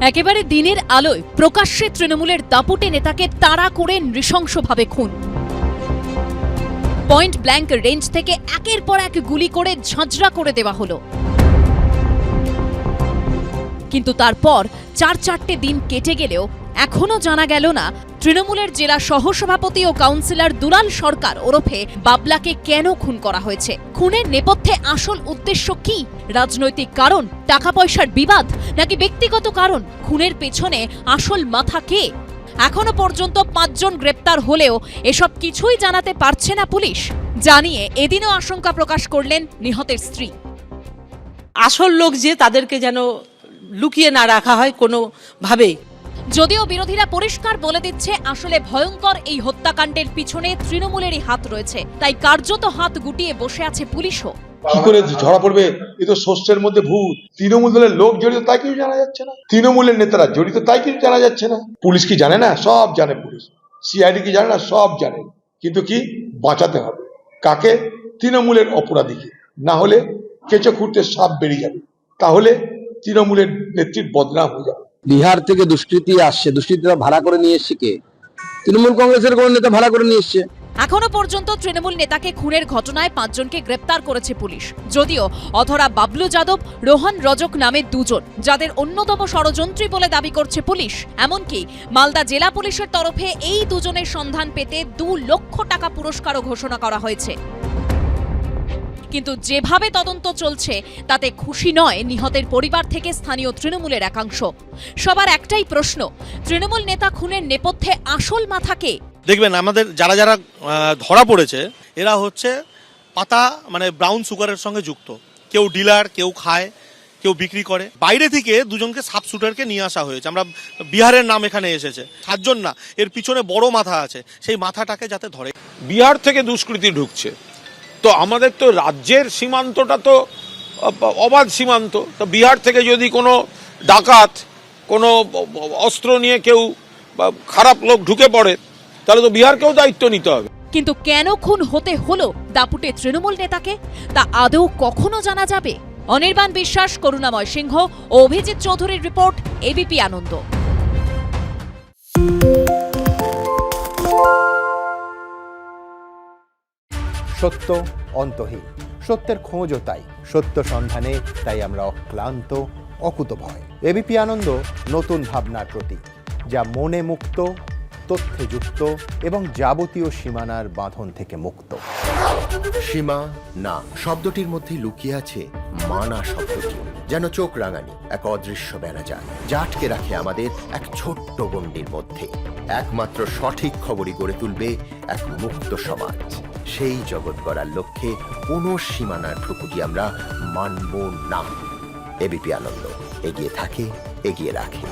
একেবারে দিনের আলোয় প্রকাশ্যে তৃণমূলের দাপুটে নেতাকে তাড়া করে নৃশংসভাবে খুন। পয়েন্ট ব্ল্যাঙ্ক রেঞ্জ থেকে একের পর এক গুলি করে ঝাঁঝরা করে দেওয়া হলো। কিন্তু তারপর চারটে দিন কেটে গেলেও এখনো জানা গেল না তৃণমূলের জেলা সহসভাপতি ও কাউন্সিলর দুলাল সরকার ওরফে বাবলাকে কেন খুন করা হয়েছে। খুনের নেপথ্যে আসল উদ্দেশ্য কি? রাজনৈতিক কারণ, টাকা পয়সার বিবাদ, নাকি ব্যক্তিগত কারণ? খুনের পেছনে আসল মাথা কে? এখনো পর্যন্ত 5 জন গ্রেপ্তার হলেও এসব কিছুই জানাতে পারছে না পুলিশ। জানিয়ে এদিনও আশঙ্কা প্রকাশ করলেন নিহতের স্ত্রী। আসল লোক যে তাদেরকে যেন লুকিয়ে না রাখা হয় কোনোভাবেই। যদিও বিরোধীরা পরিষ্কার বলে দিচ্ছে আসলে ভয়ঙ্কর এই হত্যাকাণ্ডের পিছনে তৃণমূলেরই হাত রয়েছে, তাই কার্যত হাত গুটিয়ে বসে আছে পুলিশও। কি করে ধরা পড়বে? এ তো শস্যের মধ্যে ভূত। তৃণমূল দলের লোক জড়িত তাই কিছু জানা যাচ্ছে না, তৃণমূলের নেতারা জড়িত তাই কিছু জানা যাচ্ছে না। পুলিশ কি জানে না? সব জানে পুলিশ। সিআইডি কি জানে না? সব জানে। কিন্তু কি বাঁচাতে হবে কাকে? তৃণমূলের অপরাধীকে। না হলে কেঁচো খুঁড়তে সাপ বেরিয়ে যাবে, তাহলে তৃণমূলের নেত্রীর বদনাম হয়ে যাবে। বিহার থেকে দুষ্কৃতী আসছে, দুষ্কৃতীরা ভাড়া করে নিয়ে এসছে কে? তৃণমূল কংগ্রেসের কোন নেতা ভাড়া করে নিয়ে এসছে? এখনো পর্যন্ত তৃণমূল নেতাকে খুনের ঘটনায় 5 জনকে গ্রেপ্তার করেছে পুলিশ। যদিও অধরা বাবলু যাদব, রোহন রজক নামে 2 জন, যাদের অন্যতম ষড়যন্ত্রী বলে দাবি করছে পুলিশ। এমনকি মালদা জেলা পুলিশের তরফে এই 2 জনের সন্ধান পেতে 2 লক্ষ টাকা পুরস্কারও ঘোষণা করা হয়েছে। কিন্তু যেভাবে তদন্ত চলছে তাতে খুশি নয় নিহতের পরিবার থেকে স্থানীয় তৃণমূলের একাংশ। সবার একটাই প্রশ্ন, তৃণমূল নেতা খুনের নেপথ্যে আসল মাথা কে? দেখবেন আমাদের যারা যারা ধরা পড়েছে এরা হচ্ছে পাতা মানে ব্রাউন সুগারের সঙ্গে যুক্ত। কেউ ডিলার, কেউ খায়, কেউ বিক্রি করে। বাইরে থেকে 2 জনকে সাব শুটারকে নিয়ে আসা হয়েছে। আমরা বিহারের নাম এখানে এসেছে। 7 জন না, এর পিছনে বড় মাথা আছে, সেই মাথাটাকে যাতে ধরে। বিহার থেকে দুষ্কৃতী ঢুকছে, তো আমাদের তো রাজ্যের সীমান্তটা তো অবাধ সীমান্ত। তো বিহার থেকে যদি কোনো ডাকাত, কোনো অস্ত্র নিয়ে কেউ খারাপ লোক ঢুকে পড়ে, তাহলে তো বিহারকেও দায়িত্ব নিতে হবে। কিন্তু কেন খুন হতে হলো দাপুটে তৃণমূল নেতাকে, তা আদৌ কখনো জানা যাবে? অনির্বাণ বিশ্বাস, করুণাময় সিংহ ও অভিজিৎ চৌধুরীর রিপোর্ট, এবিপি আনন্দ। সত্য অন্তহীন, সত্যের খোঁজও তাই, সত্য সন্ধানে তাই আমরা অক্লান্ত, অকুতভয়। এবিপি আনন্দ নতুন ভাবনার প্রতীক, যা মনে মুক্ত, তথ্যে যুক্ত এবং যাবতীয় সীমানার বাঁধন থেকে মুক্ত। সীমা না শব্দটির মধ্যে লুকিয়ে আছে মানা শব্দটি, যেন চোখ রাঙানি এক অদৃশ্য বেড়াজাল, যা আটকে রাখে আমাদের এক ছোট্ট গণ্ডির মধ্যে। একমাত্র সঠিক খবরই গড়ে তুলবে এক মুক্ত সমাজ। সেই জগৎ গড়ার লক্ষ্যে কোনো সীমানার ঠুকুটি আমরা মানব না। এবিপি আনন্দ এগিয়ে থাকে, এগিয়ে রাখে।